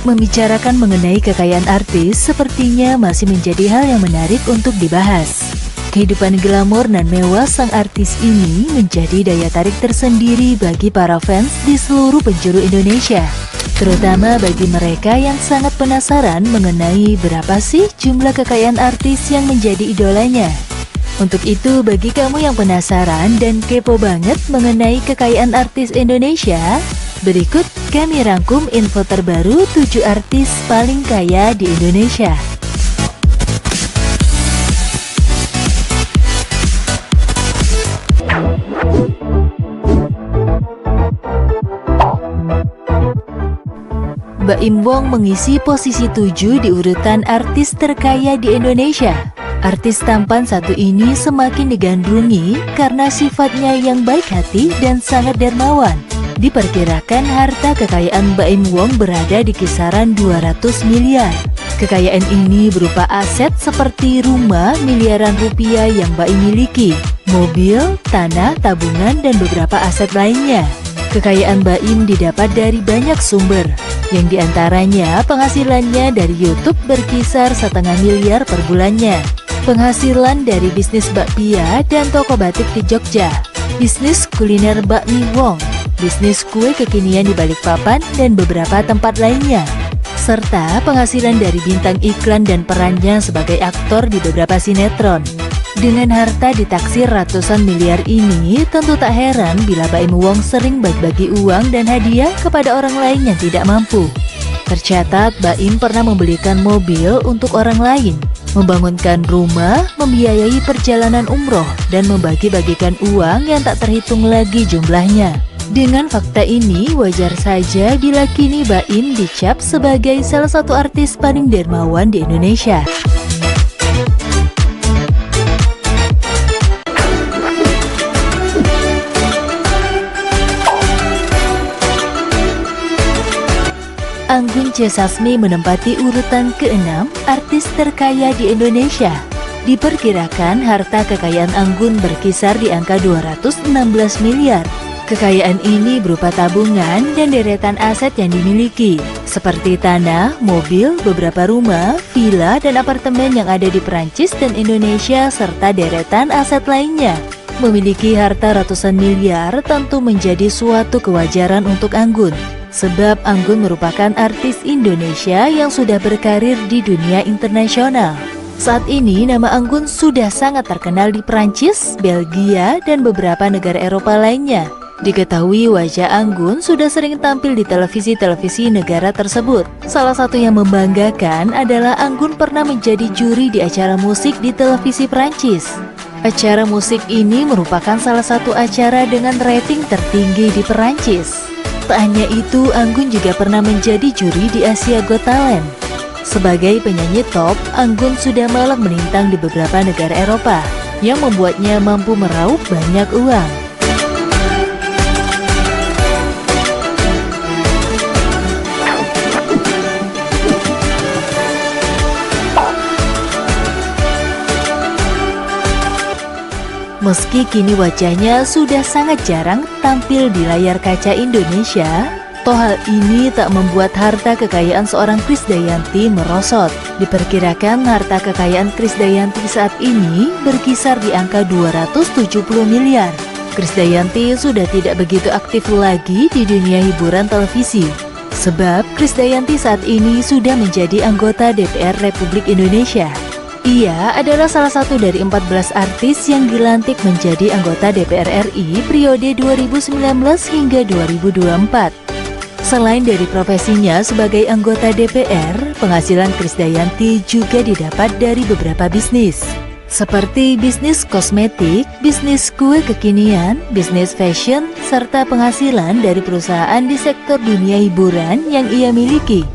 Membicarakan mengenai kekayaan artis sepertinya masih menjadi hal yang menarik untuk dibahas. Kehidupan glamor dan mewah sang artis ini menjadi daya tarik tersendiri bagi para fans di seluruh penjuru Indonesia, terutama bagi mereka yang sangat penasaran mengenai berapa sih jumlah kekayaan artis yang menjadi idolanya. Untuk itu, bagi kamu yang penasaran dan kepo banget mengenai kekayaan artis Indonesia, berikut kami rangkum info terbaru 7 artis paling kaya di Indonesia. Baim Wong mengisi posisi 7 di urutan artis terkaya di Indonesia. Artis tampan satu ini semakin digandrungi karena sifatnya yang baik hati dan sangat dermawan. Diperkirakan harta kekayaan Baim Wong berada di kisaran 200 miliar. Kekayaan ini berupa aset seperti rumah miliaran rupiah yang Baim miliki, mobil, tanah, tabungan, dan beberapa aset lainnya. Kekayaan Baim didapat dari banyak sumber, yang diantaranya penghasilannya dari YouTube berkisar 1,5 miliar per bulannya, penghasilan dari bisnis bakpia dan toko batik di Jogja, bisnis kuliner bakmi Wong, bisnis kue kekinian di Balikpapan dan beberapa tempat lainnya, serta penghasilan dari bintang iklan dan perannya sebagai aktor di beberapa sinetron. Dengan harta ditaksir ratusan miliar ini, tentu tak heran bila Baim Wong sering bagi-bagi uang dan hadiah kepada orang lain yang tidak mampu. Tercatat, Baim pernah membelikan mobil untuk orang lain, membangunkan rumah, membiayai perjalanan umroh, dan membagi-bagikan uang yang tak terhitung lagi jumlahnya. Dengan fakta ini, wajar saja bila kini Baim dicap sebagai salah satu artis paling dermawan di Indonesia. Anggun C. Sasmi menempati urutan ke-6 artis terkaya di Indonesia. Diperkirakan harta kekayaan Anggun berkisar di angka 216 miliar. Kekayaan ini berupa tabungan dan deretan aset yang dimiliki, seperti tanah, mobil, beberapa rumah, villa, dan apartemen yang ada di Perancis dan Indonesia, serta deretan aset lainnya. Memiliki harta ratusan miliar tentu menjadi suatu kewajaran untuk Anggun, sebab Anggun merupakan artis Indonesia yang sudah berkarir di dunia internasional. Saat ini nama Anggun sudah sangat terkenal di Perancis, Belgia, dan beberapa negara Eropa lainnya. Diketahui wajah Anggun sudah sering tampil di televisi-televisi negara tersebut. Salah satu yang membanggakan adalah Anggun pernah menjadi juri di acara musik di televisi Perancis. Acara musik ini merupakan salah satu acara dengan rating tertinggi di Perancis. Tak hanya itu, Anggun juga pernah menjadi juri di Asia Got Talent. Sebagai penyanyi top, Anggun sudah malang melintang di beberapa negara Eropa, yang membuatnya mampu meraup banyak uang. Meski kini wajahnya sudah sangat jarang tampil di layar kaca Indonesia, toh hal ini tak membuat harta kekayaan seorang Krisdayanti merosot. Diperkirakan harta kekayaan Krisdayanti saat ini berkisar di angka 270 miliar. Krisdayanti sudah tidak begitu aktif lagi di dunia hiburan televisi, sebab Krisdayanti saat ini sudah menjadi anggota DPR Republik Indonesia. Ia adalah salah satu dari 14 artis yang dilantik menjadi anggota DPR RI periode 2019 hingga 2024. Selain dari profesinya sebagai anggota DPR, penghasilan Krisdayanti juga didapat dari beberapa bisnis, seperti bisnis kosmetik, bisnis kue kekinian, bisnis fashion, serta penghasilan dari perusahaan di sektor dunia hiburan yang ia miliki.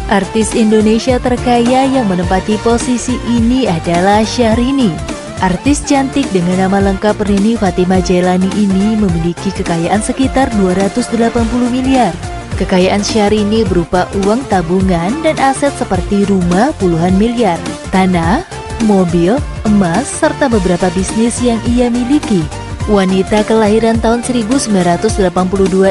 Artis Indonesia terkaya yang menempati posisi ini adalah Syahrini. Artis cantik dengan nama lengkap Rini Fatimah Jailani ini memiliki kekayaan sekitar 280 miliar. Kekayaan Syahrini berupa uang tabungan dan aset seperti rumah puluhan miliar. tanah, mobil, emas, serta beberapa bisnis yang ia miliki. Wanita kelahiran tahun 1982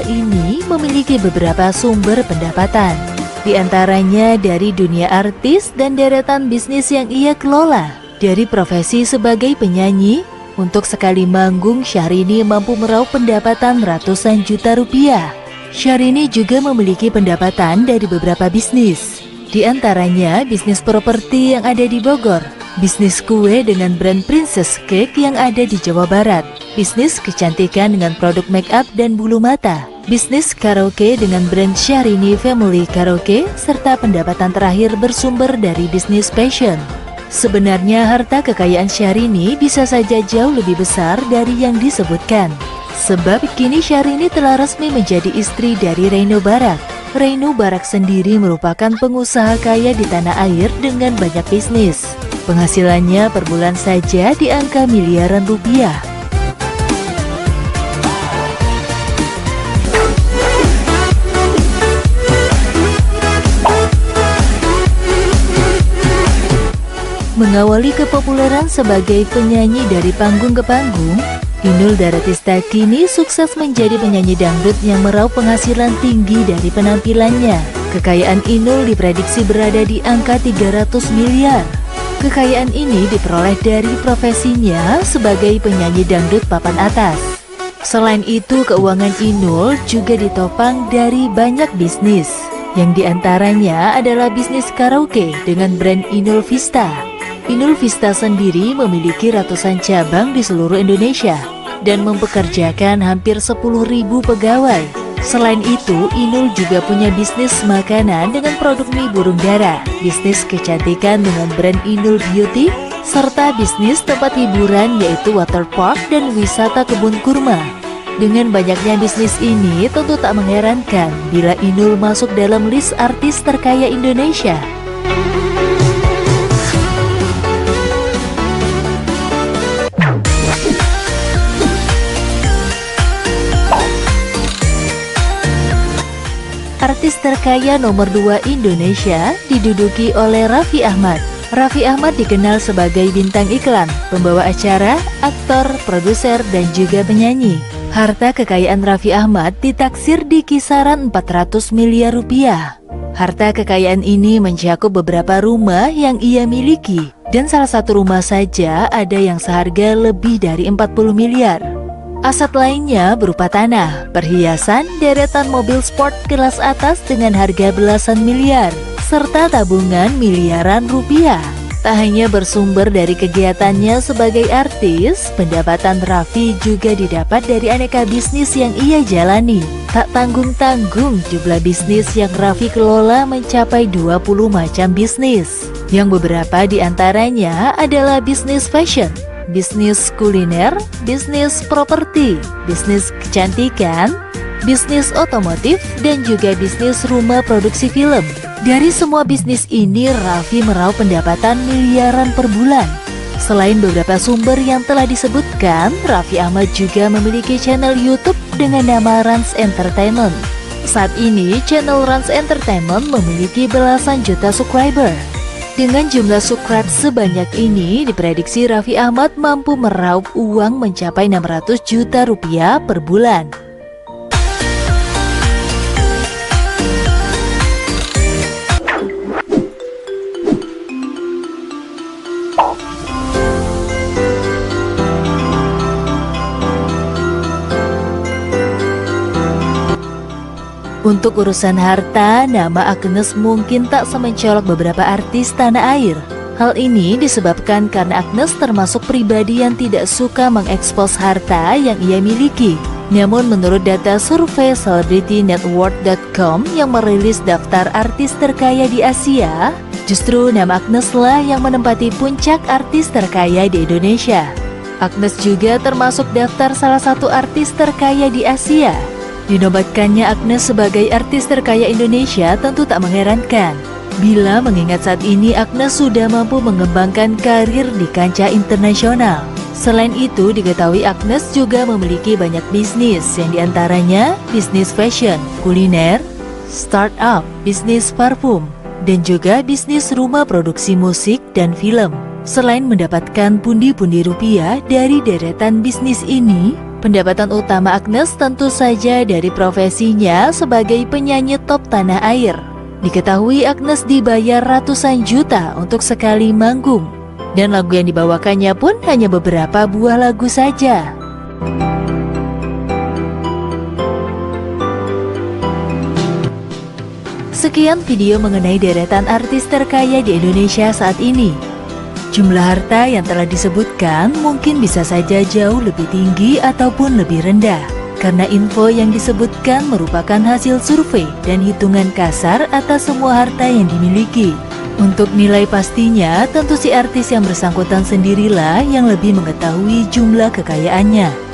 ini memiliki beberapa sumber pendapatan, di antaranya dari dunia artis dan deretan bisnis yang ia kelola. Dari profesi sebagai penyanyi, untuk sekali manggung Syahrini mampu meraup pendapatan ratusan juta rupiah. Syahrini juga memiliki pendapatan dari beberapa bisnis, di antaranya bisnis properti yang ada di Bogor, bisnis kue dengan brand Princess Cake yang ada di Jawa Barat, bisnis kecantikan dengan produk make up dan bulu mata, bisnis karaoke dengan brand Syahrini Family Karaoke, serta pendapatan terakhir bersumber dari bisnis fashion. Sebenarnya harta kekayaan Syahrini bisa saja jauh lebih besar dari yang disebutkan. Sebab kini Syahrini telah resmi menjadi istri dari Reino Barak. Reino Barak sendiri merupakan pengusaha kaya di tanah air dengan banyak bisnis. Penghasilannya per bulan saja di angka miliaran rupiah. Mengawali kepopuleran sebagai penyanyi dari panggung ke panggung, Inul Daratista kini sukses menjadi penyanyi dangdut yang meraup penghasilan tinggi dari penampilannya. Kekayaan Inul diprediksi berada di angka 300 miliar. Kekayaan ini diperoleh dari profesinya sebagai penyanyi dangdut papan atas. Selain itu, keuangan Inul juga ditopang dari banyak bisnis, yang diantaranya adalah bisnis karaoke dengan brand Inul Vista. Inul Vista sendiri memiliki ratusan cabang di seluruh Indonesia dan mempekerjakan hampir 10.000 pegawai. Selain itu, Inul juga punya bisnis makanan dengan produk mie burung dara, bisnis kecantikan dengan brand Inul Beauty, serta bisnis tempat hiburan yaitu waterpark dan wisata kebun kurma. Dengan banyaknya bisnis ini, tentu tak mengherankan bila Inul masuk dalam list artis terkaya Indonesia. Artis terkaya nomor 2 Indonesia diduduki oleh Raffi Ahmad. Raffi Ahmad dikenal sebagai bintang iklan, pembawa acara, aktor, produser, dan juga penyanyi. Harta kekayaan Raffi Ahmad ditaksir di kisaran 400 miliar rupiah. Harta kekayaan ini mencakup beberapa rumah yang ia miliki, dan salah satu rumah saja ada yang seharga lebih dari 40 miliar. Aset lainnya berupa tanah, perhiasan, deretan mobil sport kelas atas dengan harga belasan miliar, serta tabungan miliaran rupiah. Tak hanya bersumber dari kegiatannya sebagai artis, pendapatan Raffi juga didapat dari aneka bisnis yang ia jalani. Tak tanggung-tanggung jumlah bisnis yang Raffi kelola mencapai 20 macam bisnis, yang beberapa diantaranya adalah bisnis fashion, bisnis kuliner, bisnis properti, bisnis kecantikan, bisnis otomotif, dan juga bisnis rumah produksi film. Dari semua bisnis ini, Raffi meraup pendapatan miliaran per bulan. Selain beberapa sumber yang telah disebutkan, Raffi Ahmad juga memiliki channel YouTube dengan nama Rans Entertainment. Saat ini, channel Rans Entertainment memiliki belasan juta subscriber. Dengan jumlah subscribe sebanyak ini, diprediksi Raffi Ahmad mampu meraup uang mencapai 600 juta rupiah per bulan. Untuk urusan harta, nama Agnes mungkin tak semencolok beberapa artis tanah air. Hal ini disebabkan karena Agnes termasuk pribadi yang tidak suka mengekspos harta yang ia miliki. Namun menurut data survei CelebrityNetWorth.com yang merilis daftar artis terkaya di Asia, justru nama Agnes lah yang menempati puncak artis terkaya di Indonesia. Agnes juga termasuk daftar salah satu artis terkaya di Asia. Dinobatkannya Agnes sebagai artis terkaya Indonesia tentu tak mengherankan, bila mengingat saat ini Agnes sudah mampu mengembangkan karir di kancah internasional. Selain itu, diketahui Agnes juga memiliki banyak bisnis, yang diantaranya bisnis fashion, kuliner, startup, bisnis parfum, dan juga bisnis rumah produksi musik dan film. Selain mendapatkan pundi-pundi rupiah dari deretan bisnis ini, pendapatan utama Agnes tentu saja dari profesinya sebagai penyanyi top tanah air. Diketahui Agnes dibayar ratusan juta untuk sekali manggung, dan lagu yang dibawakannya pun hanya beberapa buah lagu saja. Sekian video mengenai deretan artis terkaya di Indonesia saat ini. Jumlah harta yang telah disebutkan mungkin bisa saja jauh lebih tinggi ataupun lebih rendah, karena info yang disebutkan merupakan hasil survei dan hitungan kasar atas semua harta yang dimiliki. Untuk nilai pastinya, tentu si artis yang bersangkutan sendirilah yang lebih mengetahui jumlah kekayaannya.